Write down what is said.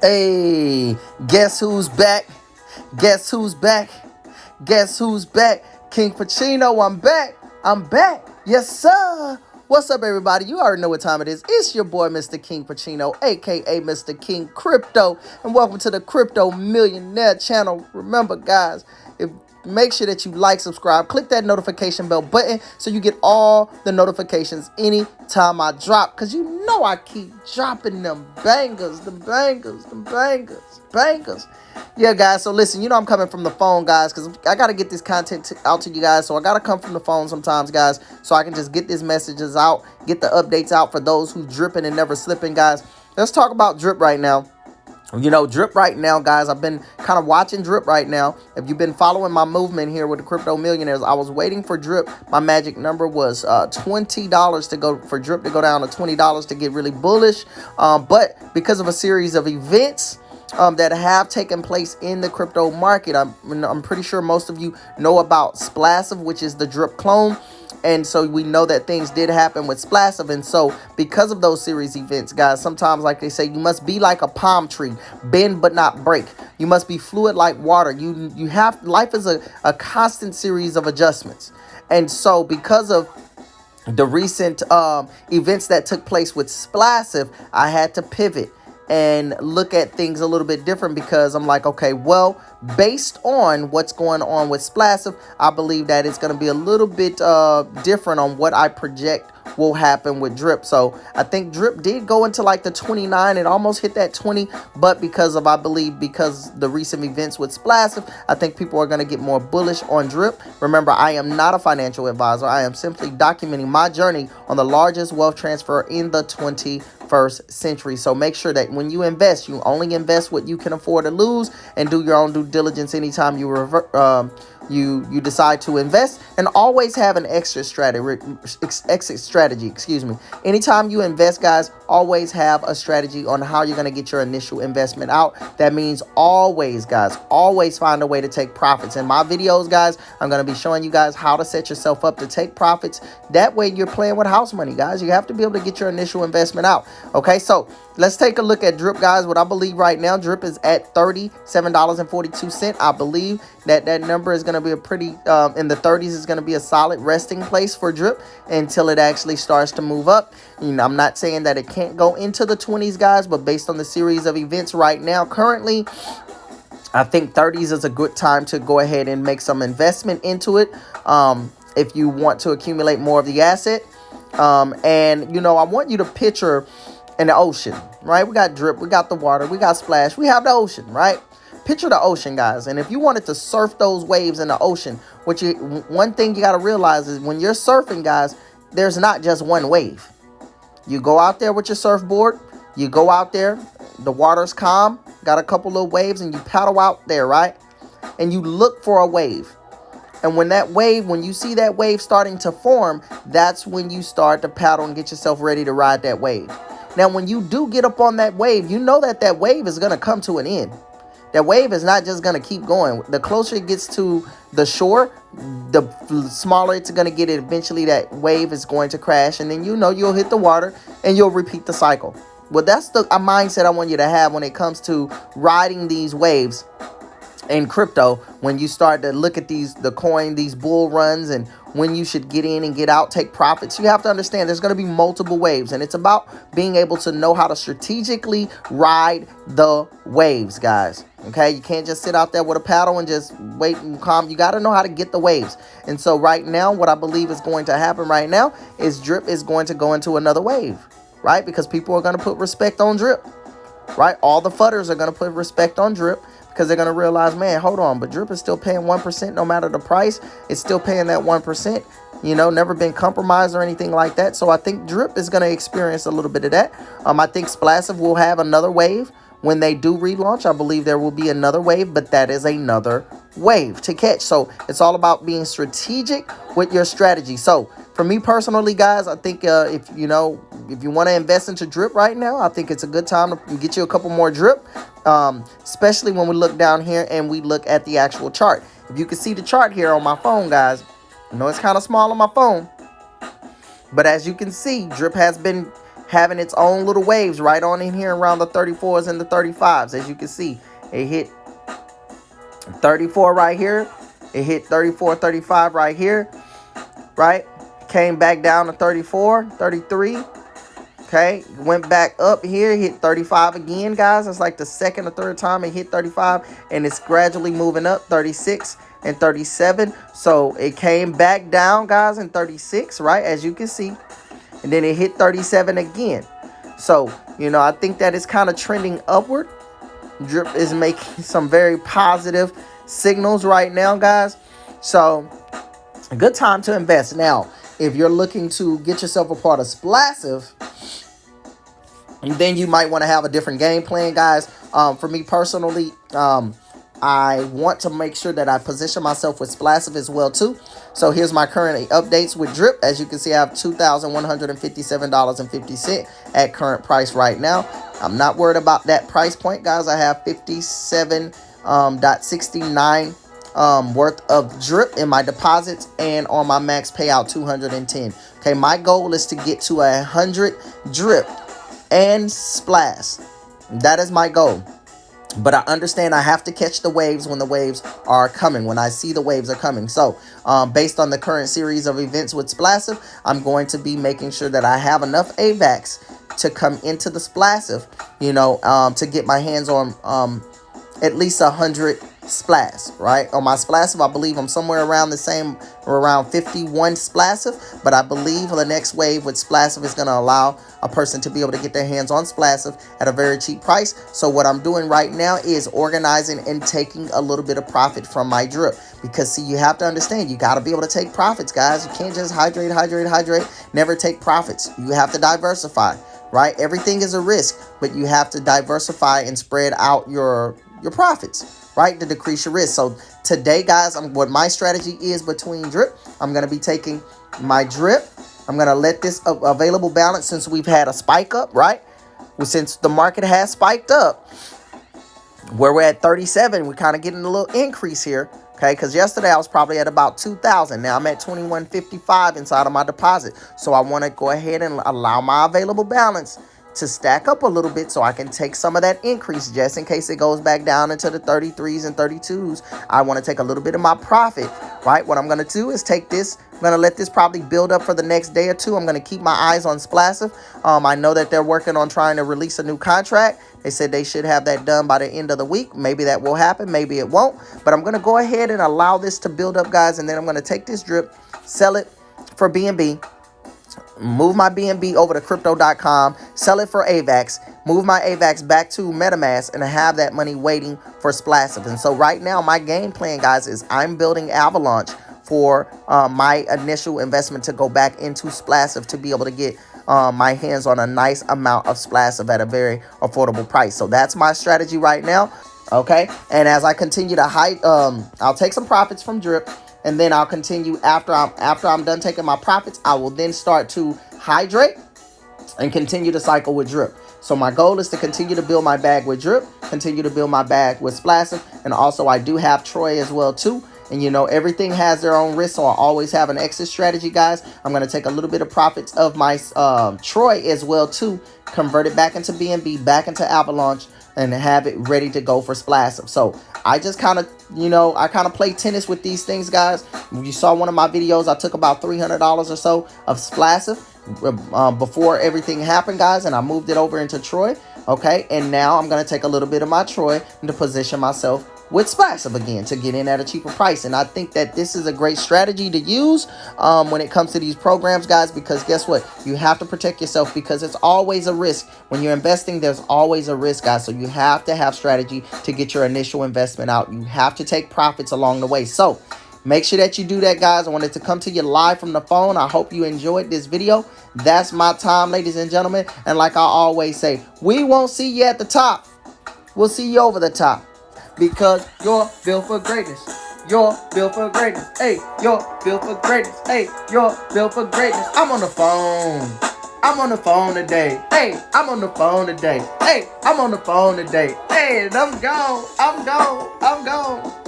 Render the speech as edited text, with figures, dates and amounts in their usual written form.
Hey, guess who's back? Guess who's back? Guess who's back? KingPachino, I'm back. I'm back. Yes, sir. What's up, everybody? You already know what time it is. It's your boy, Mr. KingPachino, aka Mr. King Crypto, and welcome to the Crypto Millionaire channel. Remember, guys, make sure that you like, subscribe, click that notification bell button so you get all the notifications anytime I drop, because you know I keep dropping them bangers, bangers. Yeah, guys, so listen, you know I'm coming from the phone, guys, because I got to get this content out to you guys, so I got to come from the phone sometimes, guys, so I can just get these messages out, get the updates out for those who dripping and never slipping, guys. Let's talk about drip right now. You know, drip right now, guys, I've been kind of watching drip right now. If you've been following my movement here with the Crypto Millionaires, I was waiting for drip. My magic number was $20 to go for drip to go down to $20 to get really bullish. But because of a series of events that have taken place in the crypto market, I'm pretty sure most of you know about Splassive, which is the drip clone. And so we know that things did happen with Splassive. And so because of those series events, guys, sometimes, like they say, you must be like a palm tree, bend but not break. You must be fluid like water. You have, life is a constant series of adjustments. And so because of the recent events that took place with Splassive, I had to pivot and look at things a little bit different, because I'm like, okay, well, based on what's going on with Splassive, I believe that it's going to be a little bit different on what I project will happen with drip. So I think drip did go into like the 29, it almost hit that 20, but because of, I believe, because the recent events with Splassive, I think people are going to get more bullish on drip. Remember, I am not a financial advisor. I am simply documenting my journey on the largest wealth transfer in the 21st century. So make sure that when you invest, you only invest what you can afford to lose, and do your own due diligence anytime you decide to invest, and always have an exit strategy. Excuse me. Anytime you invest, guys, always have a strategy on how you're going to get your initial investment out. That means always, guys, always find a way to take profits. In my videos, guys, I'm going to be showing you guys how to set yourself up to take profits. That way you're playing with house money, guys. You have to be able to get your initial investment out. Okay, so let's take a look at drip, guys. What I believe right now, drip is at $37.42. I believe that number is going to be a pretty in the 30s is going to be a solid resting place for drip until it actually starts to move up. You know, I'm not saying that it can't go into the 20s, guys, but based on the series of events right now, currently, I think 30s is a good time to go ahead and make some investment into it if you want to accumulate more of the asset. And, you know, I want you to picture an ocean, right? We got drip, we got the water, we got splash, we have the ocean, right? Picture the ocean, guys. And if you wanted to surf those waves in the ocean, one thing you got to realize is when you're surfing, guys, there's not just one wave. You go out there with your surfboard, you go out there, the water's calm, got a couple of waves, and you paddle out there, right? And you look for a wave. And when you see that wave starting to form, that's when you start to paddle and get yourself ready to ride that wave. Now, when you do get up on that wave, you know that that wave is going to come to an end. That wave is not just going to keep going. The closer it gets to the shore, the smaller it's going to get. Eventually, that wave is going to crash. And then, you know, you'll hit the water and you'll repeat the cycle. Well, that's a mindset I want you to have when it comes to riding these waves in crypto. When you start to look at these bull runs, and when you should get in and get out, take profits, you have to understand there's going to be multiple waves, and it's about being able to know how to strategically ride the waves, guys. Okay, you can't just sit out there with a paddle and just wait and calm. You got to know how to get the waves. And so right now, what I believe is going to happen right now is drip is going to go into another wave, right? Because people are going to put respect on drip, right? All the fudders are going to put respect on drip, because they're going to realize, man, hold on, but drip is still paying 1% no matter the price. It's still paying that 1%, you know, never been compromised or anything like that. So I think drip is going to experience a little bit of that. I think Splassive will have another wave. When they do relaunch, I believe there will be another wave, but that is another wave to catch. So it's all about being strategic with your strategy. So for me personally, guys, I think if you want to invest into drip right now, I think it's a good time to get you a couple more drip, especially when we look down here and we look at the actual chart. If you can see the chart here on my phone, guys, I know it's kind of small on my phone, but as you can see, drip has been having its own little waves right on in here around the 34s and the 35s. As you can see, it hit 34 right here. It hit 34, 35 right here, right? Came back down to 34, 33. Okay, went back up here, hit 35 again, guys. It's like the second or third time it hit 35, and it's gradually moving up, 36 and 37. So it came back down, guys, in 36, right, as you can see, and then it hit 37 again. So, you know, I think that it's kind of trending upward. Drip is making some very positive signals right now, guys. So a good time to invest. Now, if you're looking to get yourself a part of Splassive, then you might want to have a different game plan, guys. For me personally, I want to make sure that I position myself with Splassive as well too. So here's my current updates with Drip. As you can see, I have $2,157.50 at current price right now. I'm not worried about that price point, guys. I have 57.69 worth of Drip in my deposits, and on my max payout 210. Okay, my goal is to get to 100 Drip and Splash. That is my goal. But I understand I have to catch the waves when the waves are coming, when I see the waves are coming. So based on the current series of events with Splassive, I'm going to be making sure that I have enough AVAX to come into the Splassive, you know, to get my hands on at least 100 Splash, right? On my Splassive, I believe I'm somewhere around the same, around 51 Splassive, but I believe the next wave with Splassive is going to allow a person to be able to get their hands on Splassive at a very cheap price. So what I'm doing right now is organizing and taking a little bit of profit from my Drip, because see, you have to understand, you got to be able to take profits, guys. You can't just hydrate, never take profits. You have to diversify, right? Everything is a risk, but you have to diversify and spread out your profits, right, to decrease your risk. So today, guys, what my strategy is between Drip, I'm going to be taking my Drip. I'm going to let this available balance, since we've had a spike up, right? Well, since the market has spiked up, where we're at 37, we're kind of getting a little increase here, okay? Because yesterday I was probably at about 2,000. Now I'm at 2155 inside of my deposit. So I want to go ahead and allow my available balance to stack up a little bit, so I can take some of that increase just in case it goes back down into the 33s and 32s. I want to take a little bit of my profit, right? What I'm going to do is take this. I'm going to let this probably build up for the next day or two. I'm going to keep my eyes on Splassive. I know that they're working on trying to release a new contract. They said they should have that done by the end of the week. Maybe that will happen. Maybe it won't. But I'm going to go ahead and allow this to build up, guys. And then I'm going to take this Drip, sell it for BNB. Move my BNB over to crypto.com, sell it for AVAX, move my AVAX back to MetaMask, and have that money waiting for Splassive. And so right now, my game plan, guys, is I'm building Avalanche for my initial investment to go back into Splassive to be able to get my hands on a nice amount of Splassive at a very affordable price. So that's my strategy right now. Okay, and as I continue to I'll take some profits from Drip. And then I'll continue after I'm done taking my profits. I will then start to hydrate and continue to cycle with Drip. So my goal is to continue to build my bag with Drip, continue to build my bag with Splassive, and also I do have Troy as well too. And you know, everything has their own risk, so I always have an exit strategy, guys. I'm going to take a little bit of profits of my Troy as well too, convert it back into BNB, back into Avalanche, and have it ready to go for Splassive. So I just kind of, you know, I kind of play tennis with these things, guys. You saw one of my videos, I took about $300 or so of Splassive before everything happened, guys, and I moved it over into Troy. Okay, and now I'm going to take a little bit of my Troy and to position myself with Splassive again to get in at a cheaper price. And I think that this is a great strategy to use when it comes to these programs, guys, because guess what? You have to protect yourself, because it's always a risk. When you're investing, there's always a risk, guys. So you have to have strategy to get your initial investment out. You have to take profits along the way. So make sure that you do that, guys. I wanted to come to you live from the phone. I hope you enjoyed this video. That's my time, ladies and gentlemen. And like I always say, we won't see you at the top. We'll see you over the top. Because you're built for greatness. You're built for greatness. Hey, you're built for greatness. Hey, you're built for greatness. I'm on the phone. I'm on the phone today. Hey, I'm on the phone today. Hey, I'm on the phone today. Hey, and I'm gone. I'm gone. I'm gone.